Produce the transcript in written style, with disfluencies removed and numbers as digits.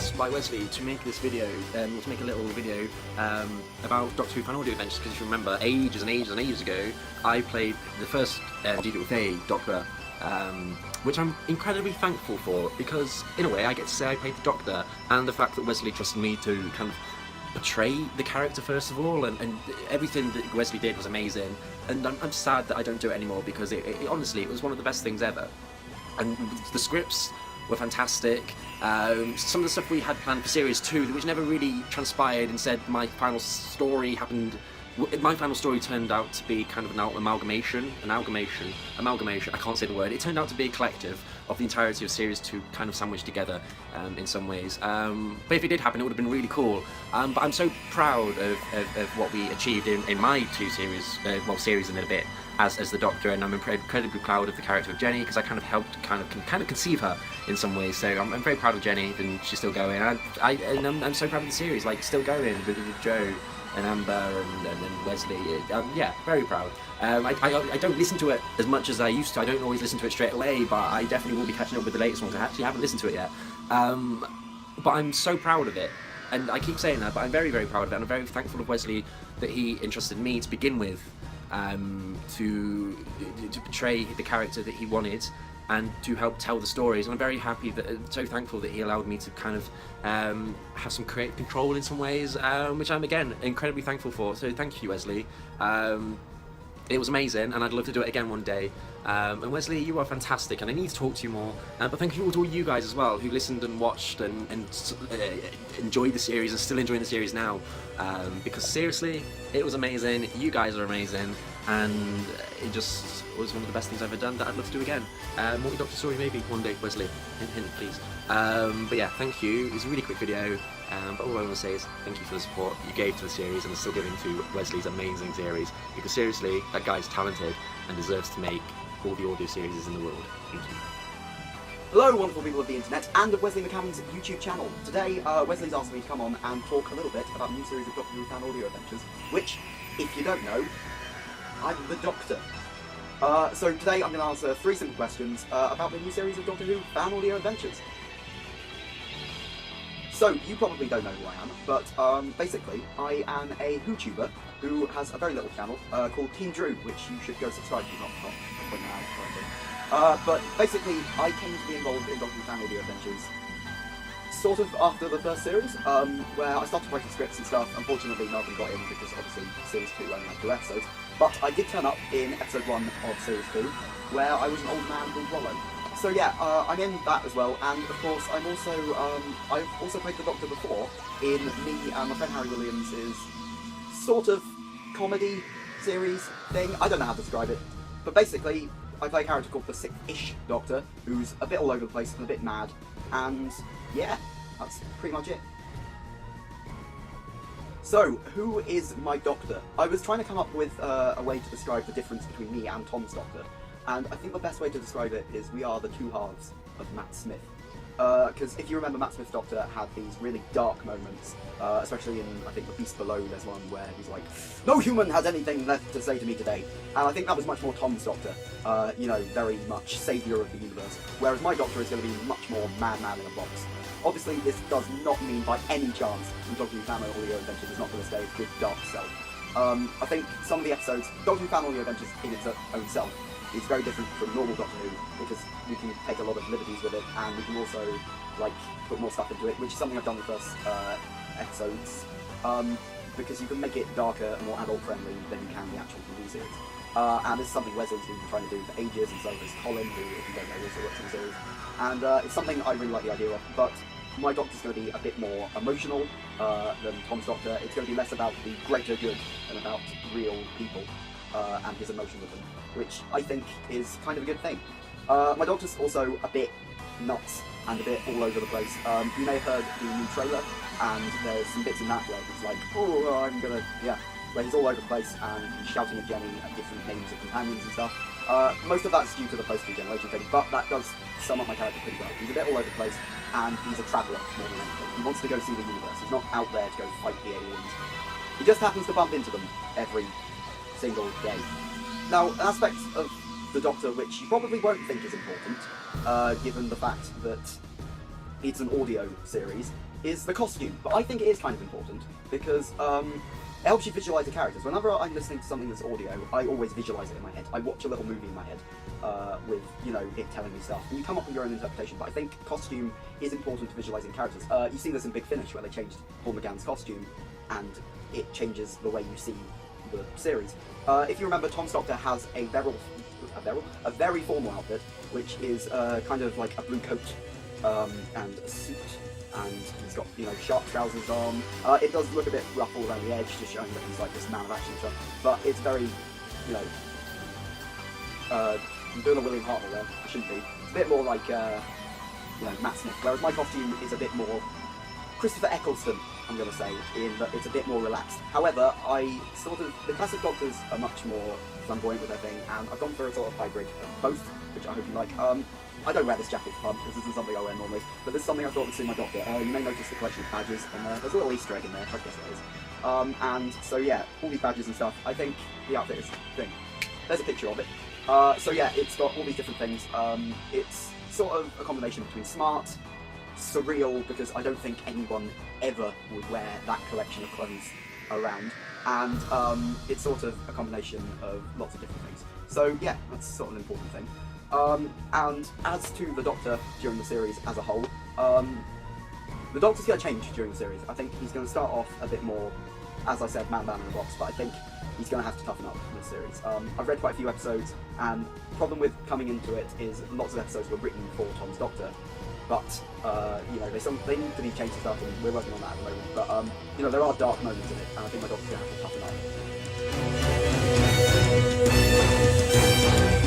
asked by Wesley to make this video, to make a little video about Doctor Who Fan Audio Adventures, because if you remember, ages and ages and ages ago, I played the first did it with a Doctor, which I'm incredibly thankful for, because in a way I get to say I played the Doctor, and the fact that Wesley trusted me to kind of portray the character first of all, and everything that Wesley did was amazing, and I'm sad that I don't do it anymore, because honestly it was one of the best things ever. And the scripts were fantastic. Some of the stuff we had planned for Series 2, which never really transpired, instead my final story turned out to be kind of an amalgamation, I can't say the word. It turned out to be a collective of the entirety of Series 2 kind of sandwiched together in some ways. But if it did happen, it would have been really cool. But I'm so proud of what we achieved in my two series, series and a bit, as the Doctor, and I'm incredibly proud of the character of Jenny, because I kind of helped kind of conceive her in some ways. So I'm very proud of Jenny, and she's still going. And I'm so proud of the series, like still going with Joe and Amber and Wesley. Yeah, very proud. I don't listen to it as much as I used to. I don't always listen to it straight away, but I definitely will be catching up with the latest ones. I actually haven't listened to it yet. But I'm so proud of it. And I keep saying that, but I'm very, very proud of it, and I'm very thankful of Wesley that he entrusted me to begin with, to portray the character that he wanted and to help tell the stories. And I'm very happy so thankful that he allowed me to kind of have some creative control in some ways, which I'm again incredibly thankful for. So thank you, Wesley. It was amazing, and I'd love to do it again one day. And Wesley, you are fantastic, and I need to talk to you more. But thank you to all you guys as well, who listened and watched and enjoyed the series, and still enjoying the series now. Because seriously, it was amazing. You guys are amazing, and it just was one of the best things I've ever done that I'd love to do again. Multi-Doctor story maybe one day, Wesley. Hint, hint, please. But yeah, thank you. It was a really quick video. But all I want to say is thank you for the support you gave to the series, and are still giving to Wesley's amazing series, because seriously, that guy's talented and deserves to make all the audio series in the world. Thank you. Hello wonderful people of the internet and of Wesley McCann's YouTube channel. Today Wesley's asked me to come on and talk a little bit about a new series of Doctor Who Fan Audio Adventures, which, if you don't know, I'm the Doctor. So today I'm going to answer 3 simple questions about the new series of Doctor Who Fan Audio Adventures. So, you probably don't know who I am, but basically, I am a Who-tuber who has a very little channel called Team Drew, which you should go subscribe to, not point that out or anything. But basically, I came to be involved in Doctor Who Fan Audio Adventures sort of after the first series, where I started writing scripts and stuff. Unfortunately, none of them got in because obviously Series 2 only had 2 episodes. But I did turn up in Episode 1 of Series 2, where I was an old man called Rollo. So yeah, I'm in that as well, and of course I'm also, I've also played the Doctor before in me and my friend Harry Williams' sort of comedy series thing. I don't know how to describe it, but basically I play a character called the Sick-ish Doctor, who's a bit all over the place and a bit mad, and yeah, that's pretty much it. So, who is my Doctor? I was trying to come up with a way to describe the difference between me and Tom's Doctor. And I think the best way to describe it is we are the two halves of Matt Smith. Because if you remember, Matt Smith's Doctor had these really dark moments, especially in, I think, The Beast Below, there's one where he's like, "No human has anything left to say to me today." And I think that was much more Tom's Doctor, you know, very much saviour of the universe. Whereas my Doctor is going to be much more man in a box. Obviously, this does not mean by any chance that Doctor Who Fan Audio Adventures is not going to stay a good dark self. I think some of the episodes, Doctor Who Fan Audio Adventures in its own self, is very different from normal Doctor Who, because we can take a lot of liberties with it, and we can also like put more stuff into it, which is something I've done in the first episodes, because you can make it darker and more adult friendly than you can the actual TV series. And this is something Wesley's been trying to do for ages, and so has Colin, who, if you don't know, also works in the series. And it's something I really like the idea of, but my Doctor's going to be a bit more emotional than Tom's Doctor. It's going to be less about the greater good than about real people and his emotion with them, which I think is kind of a good thing. My Doctor's also a bit nuts and a bit all over the place. You may have heard the new trailer, and there's some bits in that where he's like, "Oh, I'm gonna," yeah, where he's all over the place and he's shouting at Jenny at different names of companions and stuff. Most of that's due to the post-regeneration thing, but that does sum up my character pretty well. He's a bit all over the place, and he's a traveller more than anything. He wants to go see the universe. He's not out there to go fight the aliens. He just happens to bump into them every single day. Now, an aspect of the Doctor which you probably won't think is important, given the fact that it's an audio series, is the costume. But I think it is kind of important because it helps you visualize the characters. Whenever I'm listening to something that's audio, I always visualize it in my head. I watch a little movie in my head with, you know, it telling me stuff. And you come up with your own interpretation, but I think costume is important to visualizing characters. You see this in Big Finish, where they changed Paul McGann's costume, and it changes the way you see the series. If you remember, Tom Stockton has a very formal outfit, which is kind of like a blue coat and a suit, and he's got, you know, sharp trousers on. It does look a bit rough all around the edge, just showing that he's like this man of action and stuff, but it's very, you know, I'm doing a William Hartnell there, I shouldn't be. It's a bit more like, you know, Matt Smith, whereas my costume is a bit more Christopher Eccleston, I'm going to say, in that it's a bit more relaxed. However, the classic Doctors are much more flamboyant with their thing, and I've gone for a sort of hybrid of both, which I hope you like. I don't wear this jacket for fun, because this isn't something I wear normally, but this is something I thought would suit my Doctor. You may notice the collection of badges, and there's a little Easter egg in there, I guess it is. And so yeah, all these badges and stuff, I think the outfit is thing. There's a picture of it. So yeah, it's got all these different things. It's sort of a combination between smart, surreal, because I don't think anyone ever would wear that collection of clothes around, and it's sort of a combination of lots of different things. So yeah, that's sort of an important thing. And as to the Doctor during the series as a whole, the Doctor's going to change during the series. I think he's going to start off a bit more, as I said, man down in a box, but I think he's going to have to toughen up in this series. I've read quite a few episodes, and the problem with coming into it is lots of episodes were written for Tom's Doctor, but you know, they need to be changed and stuff, and we're working on that at the moment. But you know, there are dark moments in it, and I think my Doctor's going to have to toughen up.